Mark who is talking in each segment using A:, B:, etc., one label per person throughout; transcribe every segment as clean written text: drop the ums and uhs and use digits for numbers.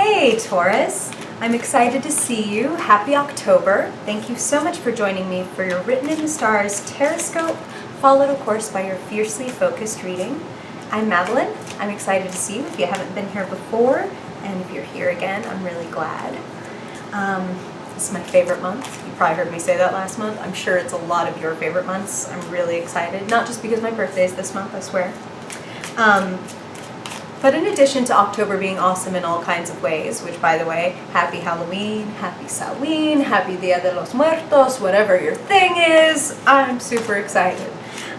A: Hey Taurus, I'm excited to see you. Happy October. Thank you so much for joining me for your Written in the Stars Horoscope, followed of course by your Fiercely Focused reading. I'm Madeline. I'm excited to see you if you haven't been here before, and if you're here again, I'm really glad. This is my favorite month. You probably heard me say that last month. I'm sure it's a lot of your favorite months. I'm really excited, not just because my birthday is this month, I swear. But in addition to October being awesome in all kinds of ways, which by the way, happy Halloween, happy Samhain, happy Dia de los Muertos, whatever your thing is, I'm super excited.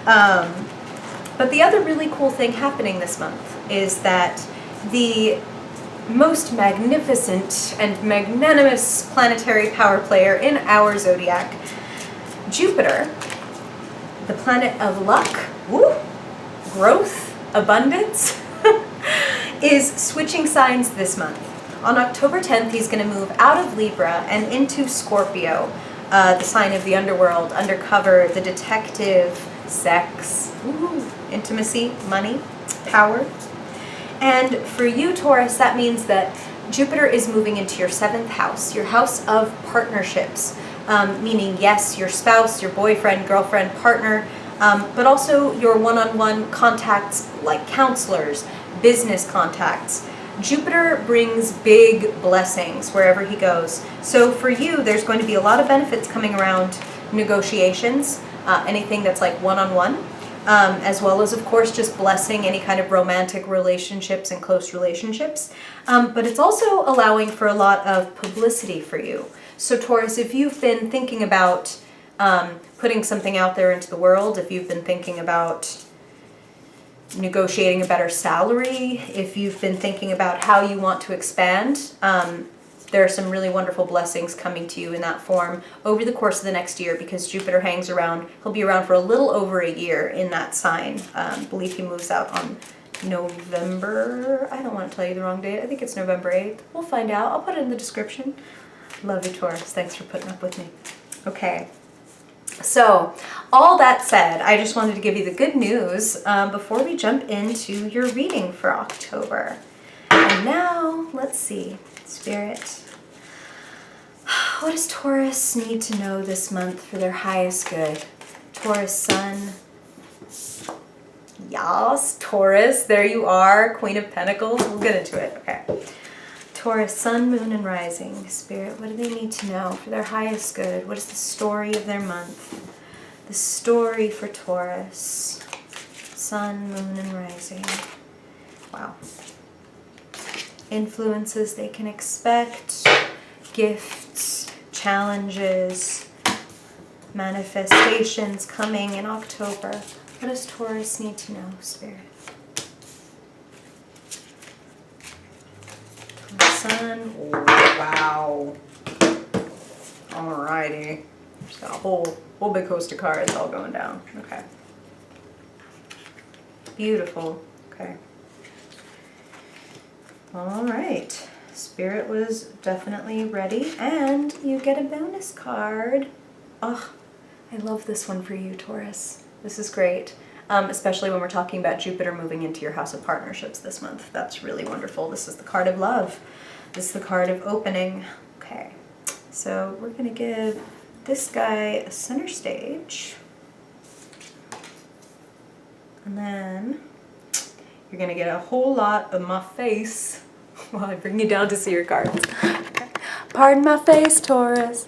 A: But the other really cool thing happening this month is that the most magnificent and magnanimous planetary power player in our zodiac, Jupiter, the planet of luck, growth, abundance, is switching signs this month. On October 10th, he's going to move out of Libra and into Scorpio, the sign of the underworld, undercover, the detective, sex, intimacy, money, power. And for you, Taurus, that means that Jupiter is moving into your 7th house, your house of partnerships, meaning, yes, your spouse, your boyfriend, girlfriend, partner, but also your one-on-one contacts like counselors, business contacts. Jupiter brings big blessings wherever he goes. So for you, there's going to be a lot of benefits coming around negotiations, anything that's like one-on-one, as well as, of course, just blessing any kind of romantic relationships and close relationships. But it's also allowing for a lot of publicity for you. So Taurus, if you've been thinking about putting something out there into the world, if you've been thinking about negotiating a better salary, if you've been thinking about how you want to expand, there are some really wonderful blessings coming to you in that form over the course of the next year, because Jupiter hangs around. He'll be around for a little over a year in that sign. I believe he moves out on November. I don't want to tell you the wrong date. I think it's November 8th. We'll find out. I'll put it in the description. Love you, Taurus. Thanks for putting up with me. Okay. So, all that said, I just wanted to give you the good news before we jump into your reading for October. And now, let's see, Spirit, what does Taurus need to know this month for their highest good? Taurus Sun. Yes, Taurus, there you are, Queen of Pentacles. We'll get into it, okay. Taurus, Sun, Moon, and Rising. Spirit, what do they need to know for their highest good? What is the story of their month? The story for Taurus. Sun, Moon, and Rising. Wow. Influences they can expect. Gifts, challenges, manifestations coming in October. What does Taurus need to know, Spirit? Sun. Oh, wow. Alrighty. Just got a whole big host of cards all going down. Okay. Beautiful. Okay. Alright. Spirit was definitely ready. And you get a bonus card. Oh, I love this one for you, Taurus. This is great. Especially when we're talking about Jupiter moving into your house of partnerships this month. That's really wonderful. This is the card of love. This is the card of opening. Okay, so we're going to give this guy a center stage. And then you're going to get a whole lot of my face while I bring you down to see your cards. Okay. Pardon my face, Taurus.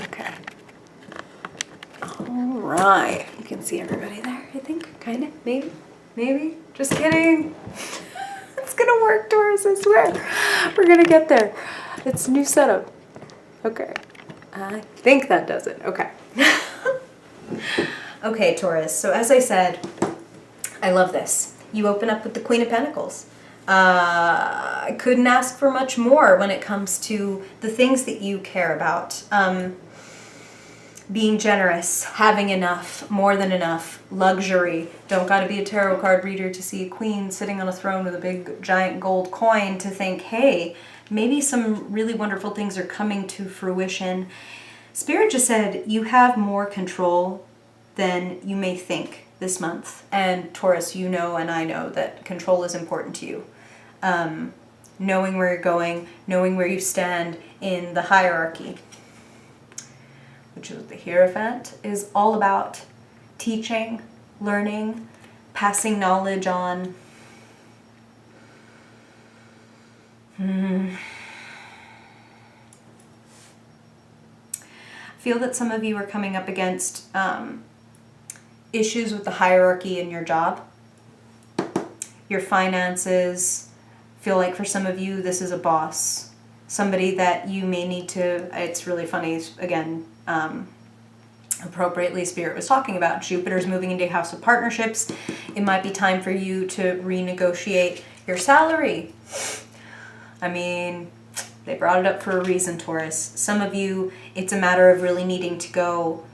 A: Okay. All right. You can see everybody there, I think. Kind of. Maybe. Maybe. Just kidding. It's going to work, Taurus, I swear. We're going to get there. It's a new setup. Okay. I think that does it. Okay. Okay, Taurus. So as I said, I love this. You open up with the Queen of Pentacles. I couldn't ask for much more when it comes to the things that you care about. Being generous, having enough, more than enough, luxury. Don't gotta be a tarot card reader to see a queen sitting on a throne with a big giant gold coin to think, hey, maybe some really wonderful things are coming to fruition. Spirit just said you have more control than you may think this month. And Taurus, you know and I know that control is important to you. knowing where you're going, knowing where you stand in the hierarchy, which is the Hierophant, is all about teaching, learning, passing knowledge on. I feel that some of you are coming up against issues with the hierarchy in your job, your finances. Feel like for some of you, this is a boss, somebody that you may need to, it's really funny, again, appropriately Spirit was talking about Jupiter's moving into your house of partnerships. It might be time for you to renegotiate your salary. I mean, they brought it up for a reason, Taurus. Some of you, it's a matter of really needing to go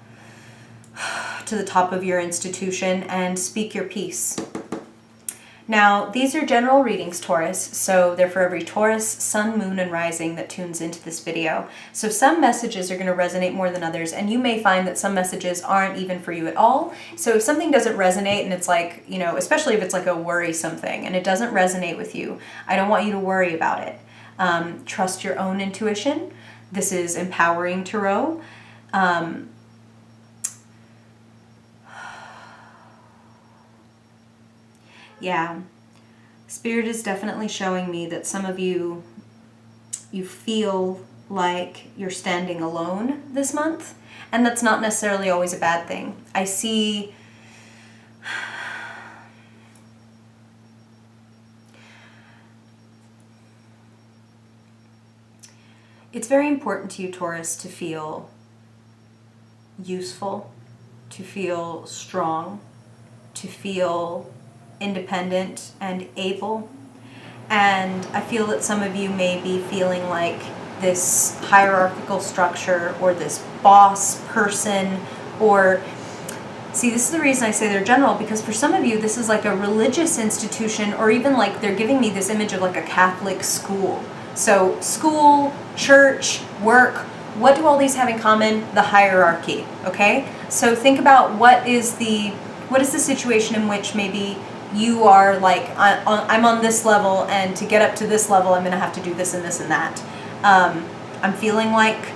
A: to the top of your institution and speak your piece. Now, these are general readings, Taurus, so they're for every Taurus, sun, moon, and rising that tunes into this video. So some messages are going to resonate more than others, and you may find that some messages aren't even for you at all. So if something doesn't resonate, and it's like, you know, especially if it's like a worrisome thing, and it doesn't resonate with you, I don't want you to worry about it. Trust your own intuition. This is empowering tarot. Yeah, Spirit is definitely showing me that some of you, you feel like you're standing alone this month, and that's not necessarily always a bad thing. I see it's very important to you, Taurus, to feel useful, to feel strong, to feel independent and able. And I feel that some of you may be feeling like this hierarchical structure or this boss person, or see, this is the reason I say they're general, because for some of you this is like a religious institution, or even like they're giving me this image of like a Catholic school. So school, church, work, what do all these have in common? The hierarchy, okay? So think about what is the situation in which maybe you are like, I'm on this level, and to get up to this level, I'm going to have to do this and this and that. I'm feeling like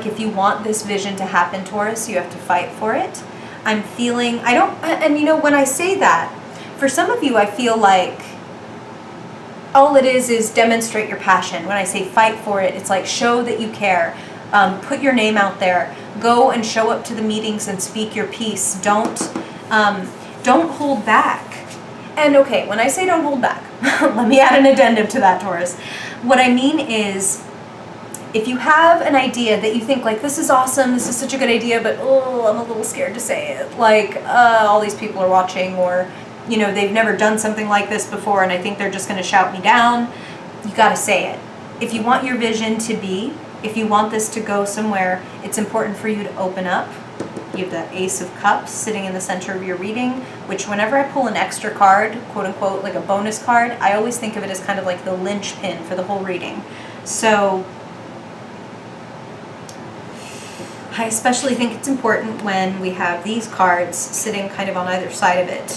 A: if you want this vision to happen, Taurus, you have to fight for it. I'm feeling, and you know, when I say that, for some of you, I feel like all it is demonstrate your passion. When I say fight for it, it's like show that you care. Put your name out there. Go and show up to the meetings and speak your piece. Don't hold back. And okay, when I say don't hold back, let me add an addendum to that, Taurus. What I mean is, if you have an idea that you think like, this is awesome, this is such a good idea, but oh, I'm a little scared to say it. Like, all these people are watching, or, you know, they've never done something like this before, and I think they're just going to shout me down. You got to say it. If you want your vision to be, if you want this to go somewhere, it's important for you to open up. You have the Ace of Cups sitting in the center of your reading, which whenever I pull an extra card, quote unquote, like a bonus card, I always think of it as kind of like the linchpin for the whole reading. So I especially think it's important when we have these cards sitting kind of on either side of it.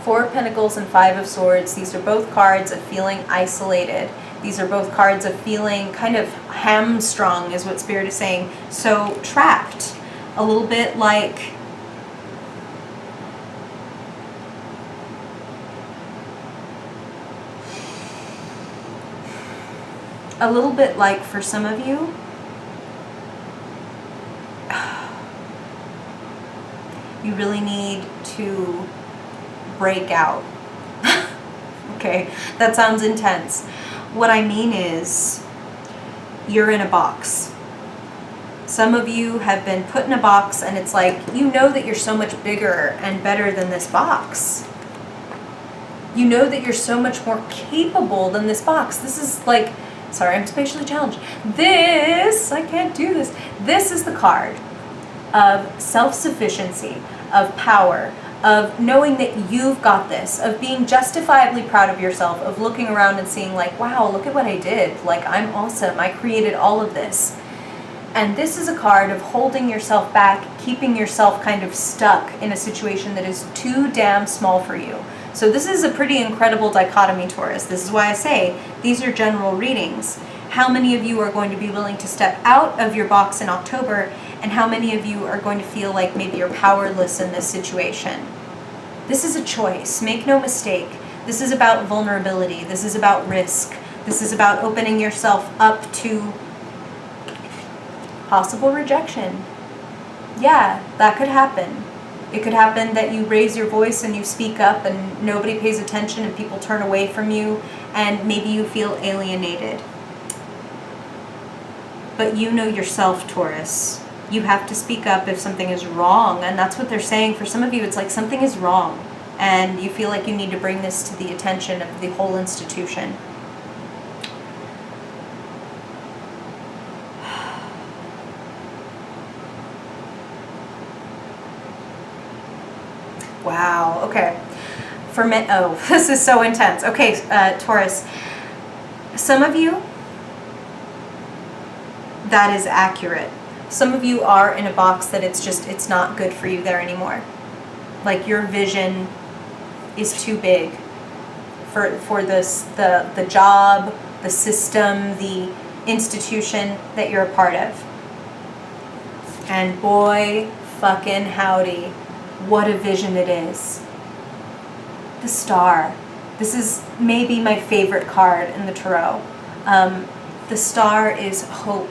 A: Four of Pentacles and Five of Swords. These are both cards of feeling isolated. These are both cards of feeling kind of hamstrung, is what Spirit is saying. So trapped. A little bit like for some of you, you really need to break out. Okay, that sounds intense. What I mean is, you're in a box. Some of you have been put in a box, and it's like, you know that you're so much bigger and better than this box. You know that you're so much more capable than this box. This is like, sorry, I'm spatially challenged. I can't do this. This is the card of self-sufficiency, of power, of knowing that you've got this, of being justifiably proud of yourself, of looking around and seeing like, wow, look at what I did. Like, I'm awesome. I created all of this. And this is a card of holding yourself back, keeping yourself kind of stuck in a situation that is too damn small for you. So this is a pretty incredible dichotomy, Taurus. This is why I say these are general readings. How many of you are going to be willing to step out of your box in October, and how many of you are going to feel like maybe you're powerless in this situation? This is a choice. Make no mistake. This is about vulnerability. This is about risk. This is about opening yourself up to possible rejection. Yeah, that could happen. It could happen that you raise your voice and you speak up and nobody pays attention and people turn away from you and maybe you feel alienated. But you know yourself, Taurus. You have to speak up if something is wrong, and that's what they're saying. For some of you, it's like something is wrong and you feel like you need to bring this to the attention of the whole institution. Wow, okay. Oh, this is so intense. Okay, Taurus, some of you, that is accurate. Some of you are in a box that it's not good for you there anymore. Like your vision is too big for this, the job, the system, the institution that you're a part of. And boy, fucking howdy, what a vision it is. The Star. This is maybe my favorite card in the Tarot. The Star is hope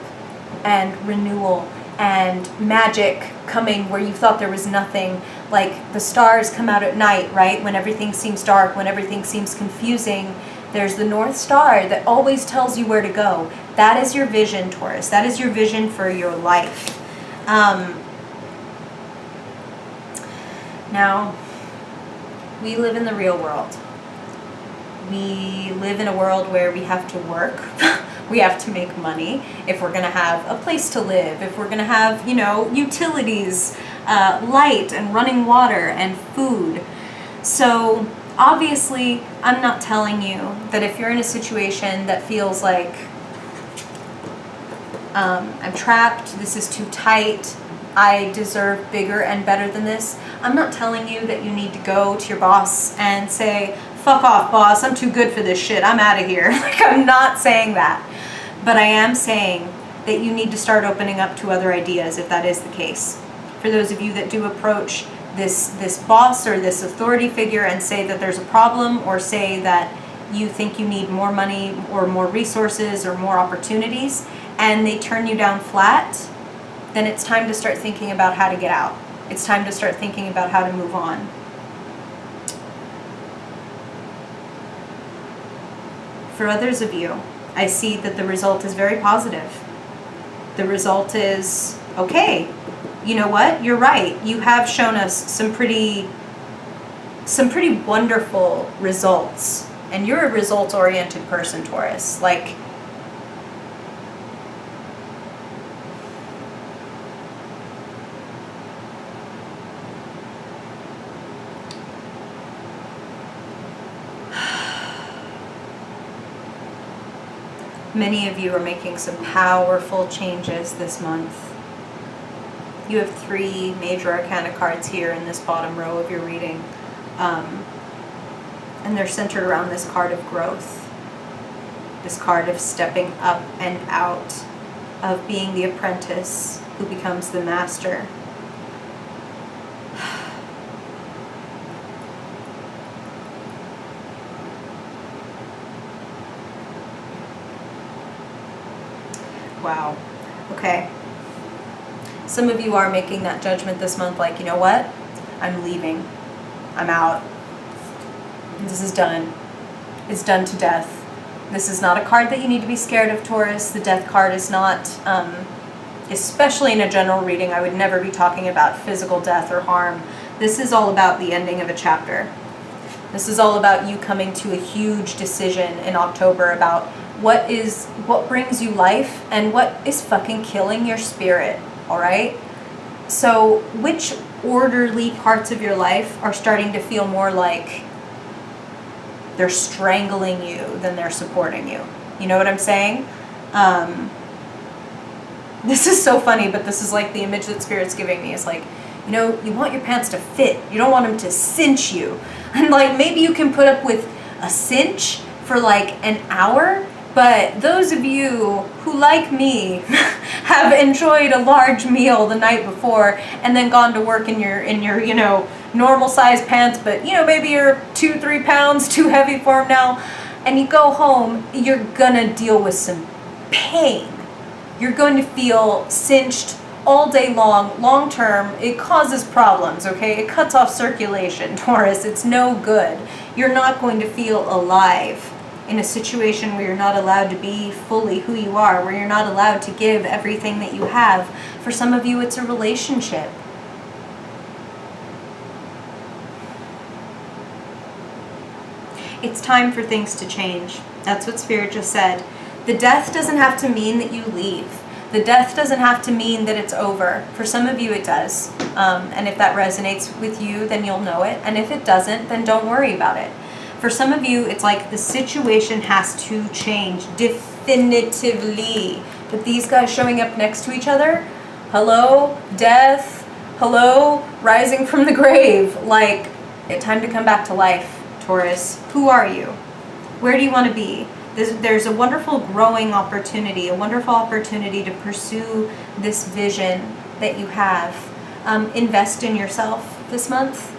A: and renewal and magic coming where you thought there was nothing. Like the stars come out at night, right? When everything seems dark, when everything seems confusing, there's the North Star that always tells you where to go. That is your vision, Taurus. That is your vision for your life. Now, we live in the real world. We live in a world where we have to work. We have to make money if we're going to have a place to live, if we're going to have, utilities, light and running water and food. So obviously, I'm not telling you that if you're in a situation that feels like I'm trapped, this is too tight, I deserve bigger and better than this. I'm not telling you that you need to go to your boss and say, fuck off, boss, I'm too good for this shit, I'm out of here. Like, I'm not saying that. But I am saying that you need to start opening up to other ideas if that is the case. For those of you that do approach this boss or this authority figure and say that there's a problem, or say that you think you need more money or more resources or more opportunities, and they turn you down flat, then it's time to start thinking about how to get out. It's time to start thinking about how to move on. For others of you, I see that the result is very positive. The result is, okay, you know what? You're right. You have shown us some pretty wonderful results. And you're a results-oriented person, Taurus. Like, many of you are making some powerful changes this month. You have 3 major arcana cards here in this bottom row of your reading. And they're centered around this card of growth. This card of stepping up and out, of being the apprentice who becomes the master. Wow. Okay. Some of you are making that judgment this month, like, you know what? I'm leaving. I'm out. This is done. It's done to death. This is not a card that you need to be scared of, Taurus. The death card is not, especially in a general reading, I would never be talking about physical death or harm. This is all about the ending of a chapter. This is all about you coming to a huge decision in October about what brings you life and what is fucking killing your spirit, all right? So which orderly parts of your life are starting to feel more like they're strangling you than they're supporting you? You know what I'm saying? This is so funny, but this is like the image that Spirit's giving me. It's like, you know, you want your pants to fit. You don't want them to cinch you. And like, maybe you can put up with a cinch for like an hour, but those of you who, like me, have enjoyed a large meal the night before and then gone to work in your you know, normal size pants, but you know, maybe you're 2-3 pounds too heavy for them now, and you go home, you're gonna deal with some pain. You're going to feel cinched all day long. Long term, it causes problems, okay? It cuts off circulation, Taurus. It's no good. You're not going to feel alive in a situation where you're not allowed to be fully who you are, where you're not allowed to give everything that you have. For some of you, it's a relationship. It's time for things to change. That's what Spirit just said. The death doesn't have to mean that you leave. The death doesn't have to mean that it's over. For some of you, it does. And if that resonates with you, then you'll know it. And if it doesn't, then don't worry about it. For some of you, it's like the situation has to change definitively. But these guys showing up next to each other, hello, death, hello, rising from the grave. Like, it's time to come back to life, Taurus. Who are you? Where do you want to be? There's a wonderful growing opportunity, a wonderful opportunity to pursue this vision that you have. Invest in yourself this month.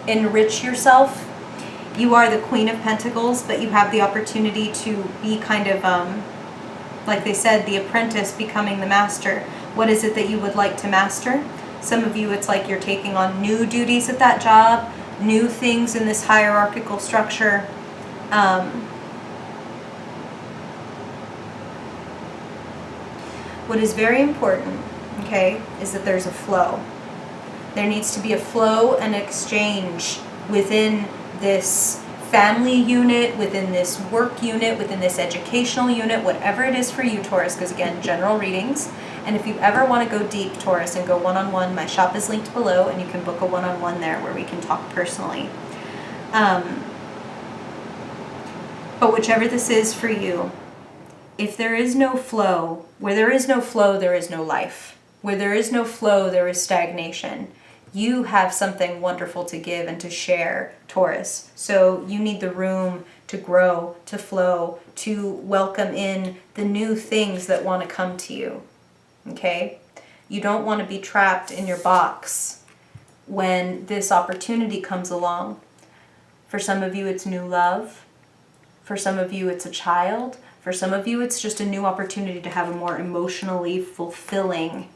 A: Enrich yourself. You are the Queen of Pentacles, but you have the opportunity to be kind of, like they said, the apprentice becoming the master. What is it that you would like to master? Some of you, it's like you're taking on new duties at that job, new things in this hierarchical structure. What is very important, okay, is that there's a flow. There needs to be a flow and exchange within this family unit, within this work unit, within this educational unit, whatever it is for you, Taurus, because again, general readings. And if you ever want to go deep, Taurus, and go one-on-one, my shop is linked below, and you can book a one-on-one there where we can talk personally. But whichever this is for you, if there is no flow, where there is no flow, there is no life. Where there is no flow, there is stagnation. You have something wonderful to give and to share, Taurus. So you need the room to grow, to flow, to welcome in the new things that want to come to you. Okay? You don't want to be trapped in your box when this opportunity comes along. For some of you, it's new love. For some of you, it's a child. For some of you, it's just a new opportunity to have a more emotionally fulfilling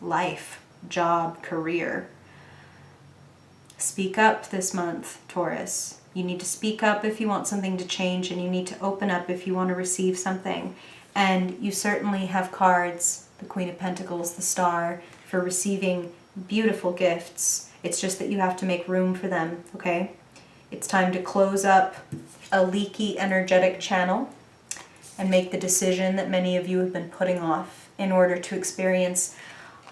A: life, job, career. Speak up this month, Taurus. You need to speak up if you want something to change, and you need to open up if you want to receive something. And you certainly have cards, the Queen of Pentacles, the Star, for receiving beautiful gifts. It's just that you have to make room for them, okay? It's time to close up a leaky energetic channel and make the decision that many of you have been putting off in order to experience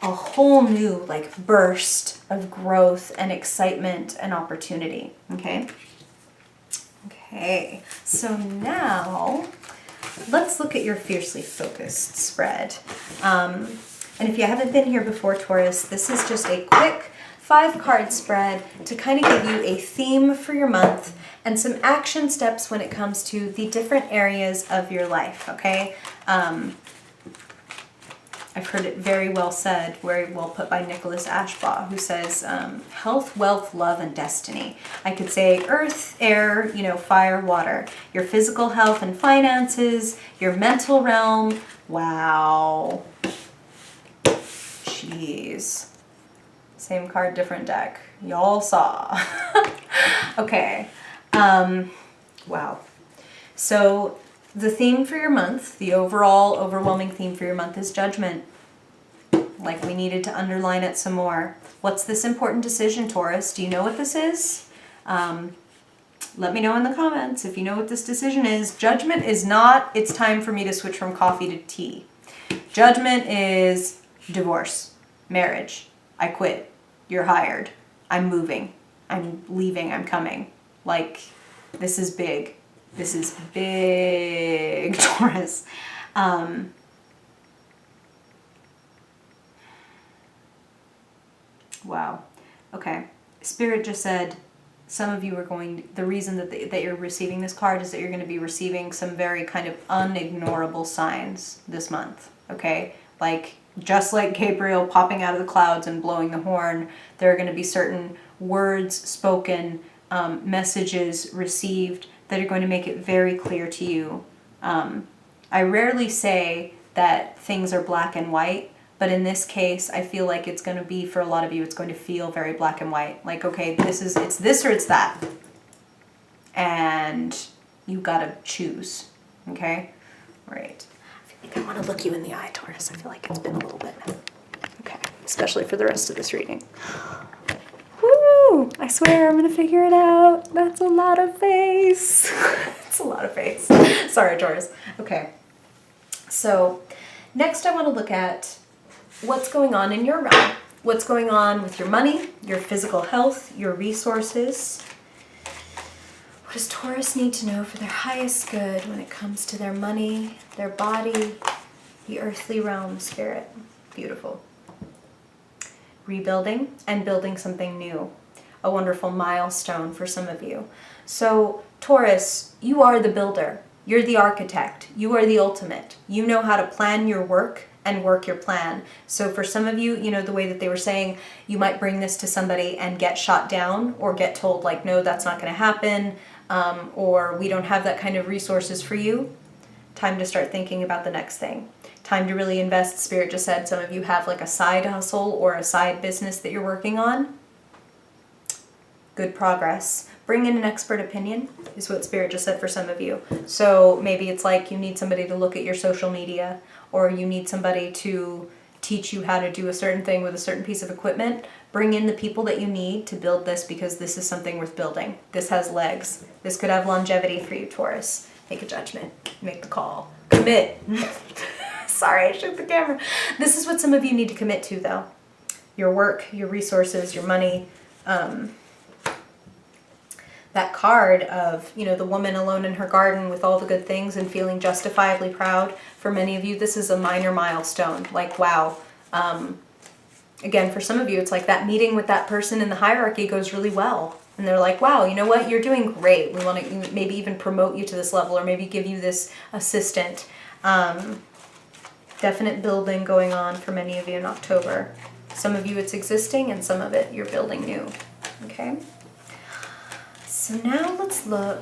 A: a whole new like burst of growth and excitement and opportunity. Okay? Okay, so now let's look at your fiercely focused spread. And if you haven't been here before, Taurus, this is just a quick 5-card spread to kind of give you a theme for your month and some action steps when it comes to the different areas of your life, okay? I've heard it very well said, very well put by Nicholas Ashbaugh, who says, health, wealth, love, and destiny. I could say earth, air, you know, fire, water. Your physical health and finances, your mental realm. Wow. Jeez. Same card, different deck. Y'all saw. Okay. Wow. So the theme for your month, the overall overwhelming theme for your month is judgment. Like we needed to underline it some more. What's this important decision, Taurus? Do you know what this is? Let me know in the comments if you know what this decision is. Judgment is not, it's time for me to switch from coffee to tea. Judgment is divorce, marriage. I quit. You're hired. I'm moving. I'm leaving. I'm coming. Like, this is big. This is big, Taurus. Wow. Okay. Spirit just said some of you are going, the reason that you're receiving this card is that you're going to be receiving some very kind of unignorable signs this month. Okay? Like, just like Gabriel popping out of the clouds and blowing the horn, there are going to be certain words spoken, messages received that are going to make it very clear to you. I rarely say that things are black and white, but in this case, I feel like it's going to be, for a lot of you, it's going to feel very black and white. Like, okay, it's this or it's that. And you got to choose. Okay? Right. I feel like I want to look you in the eye, Taurus. I feel like it's been a little bit. Okay. Especially for the rest of this reading. Woo! I swear I'm going to figure it out. That's a lot of face. It's a lot of face. Sorry, Taurus. Okay. So, next I want to look at what's going on in your realm. What's going on with your money, your physical health, your resources. What does Taurus need to know for their highest good when it comes to their money, their body, the earthly realm, spirit? Beautiful. Rebuilding and building something new. A wonderful milestone for some of you. So, Taurus, you are the builder. You're the architect. You are the ultimate. You know how to plan your work and work your plan. So for some of you, you know, the way that they were saying, you might bring this to somebody and get shot down or get told like, no, that's not going to happen, or we don't have that kind of resources for you. Time to start thinking about the next thing. Time to really invest. Spirit just said some of you have like a side hustle or a side business that you're working on. Good progress. Bring in an expert opinion is what Spirit just said for some of you. So maybe it's like you need somebody to look at your social media, or you need somebody to teach you how to do a certain thing with a certain piece of equipment. Bring in the people that you need to build this, because this is something worth building. This has legs. This could have longevity for you, Taurus. Make a judgment. Make the call. Commit. Sorry, I shook the camera. This is what some of you need to commit to, though. Your work, your resources, your money. That card of, you know, the woman alone in her garden with all the good things and feeling justifiably proud. For many of you, this is a minor milestone. Like, wow. Again, for some of you, it's like that meeting with that person in the hierarchy goes really well. And they're like, wow, you know what? You're doing great. We want to maybe even promote you to this level, or maybe give you this assistant. Definite building going on for many of you in October. Some of you, it's existing, and some of it, you're building new. Okay? So now let's look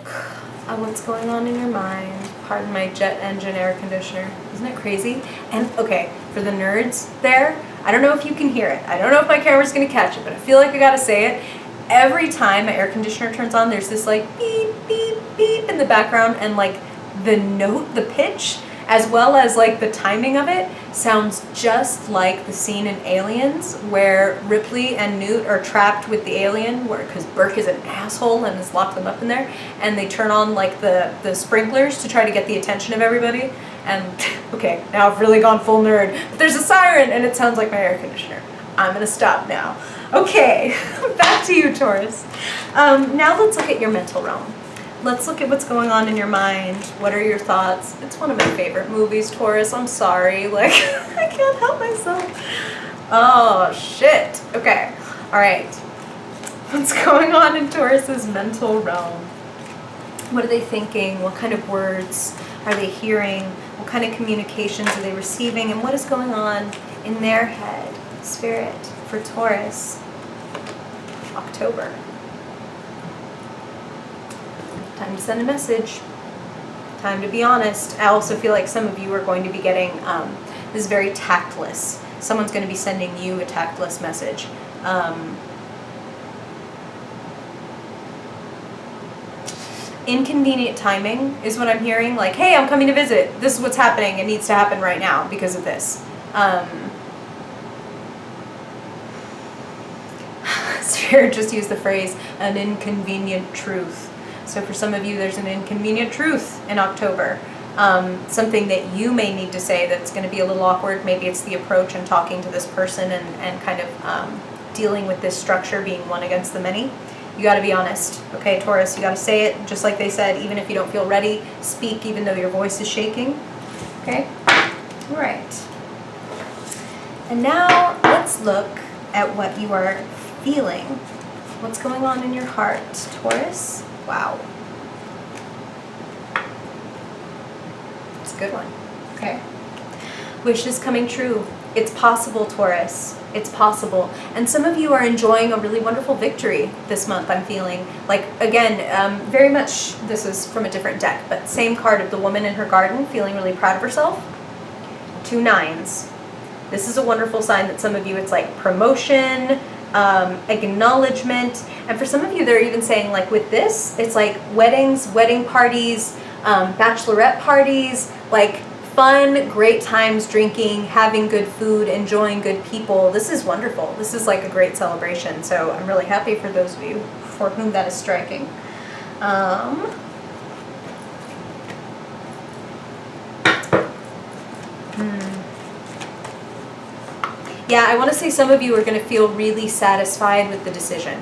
A: at what's going on in your mind. Pardon my jet engine air conditioner. Isn't it crazy? And okay, for the nerds there, I don't know if you can hear it. I don't know if my camera's going to catch it, but I feel like I got to say it. Every time my air conditioner turns on, there's this like beep, beep, beep in the background, and like the note, the pitch, as well as like the timing of it, sounds just like the scene in Aliens where Ripley and Newt are trapped with the alien, because Burke is an asshole and has locked them up in there, and they turn on like the sprinklers to try to get the attention of everybody. And okay, now I've really gone full nerd, but there's a siren and it sounds like my air conditioner. I'm gonna stop now. Okay, back to you, Taurus. Now let's look at your mental realm. Let's look at what's going on in your mind. What are your thoughts? It's one of my favorite movies, Taurus. I'm sorry. Like, I can't help myself. Oh, shit. Okay. All right. What's going on in Taurus's mental realm? What are they thinking? What kind of words are they hearing? What kind of communications are they receiving? And what is going on in their head, spirit, for Taurus, October? Time to send a message. Time to be honest. I also feel like some of you are going to be getting, this is very tactless. Someone's going to be sending you a tactless message. Inconvenient timing is what I'm hearing. Like, hey, I'm coming to visit. This is what's happening. It needs to happen right now because of this. Spirit just used the phrase, an inconvenient truth. So for some of you, there's an inconvenient truth in October. Something that you may need to say that's going to be a little awkward. Maybe it's the approach and talking to this person and kind of dealing with this structure being one against the many. You got to be honest. Okay, Taurus, you got to say it just like they said. Even if you don't feel ready, speak even though your voice is shaking. Okay? All right. And now let's look at what you are feeling. What's going on in your heart, Taurus? Wow. It's a good one. Okay. Wishes coming true. It's possible, Taurus. It's possible. And some of you are enjoying a really wonderful victory this month, I'm feeling. Like, again, very much, this is from a different deck, but same card of the woman in her garden, feeling really proud of herself. 2 9s. This is a wonderful sign that some of you, it's like promotion, acknowledgement. And for some of you, they're even saying, like, with this, it's like weddings, wedding parties, bachelorette parties, like, fun, great times drinking, having good food, enjoying good people. This is wonderful. This is like a great celebration. So I'm really happy for those of you for whom that is striking. Yeah, I want to say some of you are going to feel really satisfied with the decision,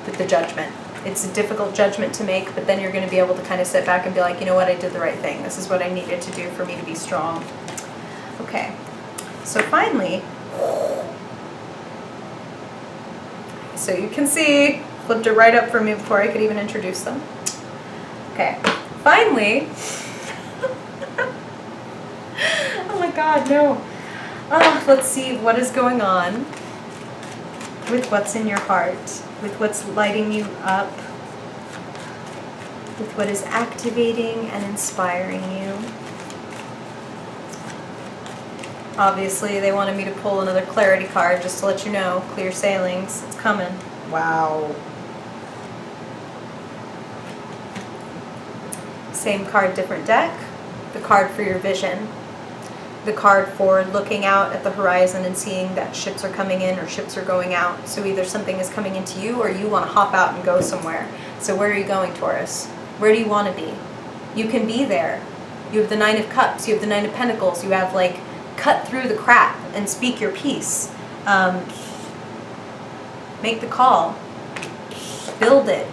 A: with the judgment. It's a difficult judgment to make, but then you're going to be able to kind of sit back and be like, you know what, I did the right thing. This is what I needed to do for me to be strong. Okay, so finally, so you can see, flipped it right up for me before I could even introduce them. Okay, finally, oh my God, no. Let's see what is going on with what's in your heart, with what's lighting you up, with what is activating and inspiring you. Obviously, they wanted me to pull another clarity card just to let you know, clear sailings, it's coming. Wow. Same card, different deck. The card for your vision. The card for looking out at the horizon and seeing that ships are coming in or ships are going out. So either something is coming into you or you want to hop out and go somewhere. So where are you going, Taurus? Where do you want to be? You can be there. You have the 9 of Cups. You have the 9 of Pentacles. You have, like, cut through the crap and speak your piece. Make the call. Build it.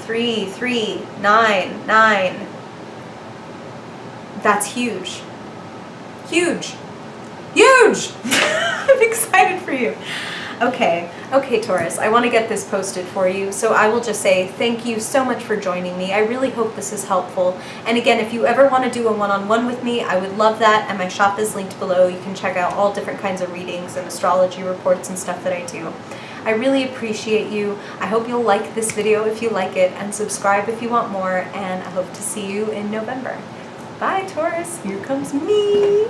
A: 3, 3, 9, 9. That's huge. Huge. Huge! I'm excited for you. Okay, Taurus, I want to get this posted for you, so I will just say thank you so much for joining me. I really hope this is helpful. And again, if you ever want to do a one-on-one with me, I would love that, and my shop is linked below. You can check out all different kinds of readings and astrology reports and stuff that I do. I really appreciate you. I hope you'll like this video if you like it, and subscribe if you want more, and I hope to see you in November. Bye, Taurus. Here comes me.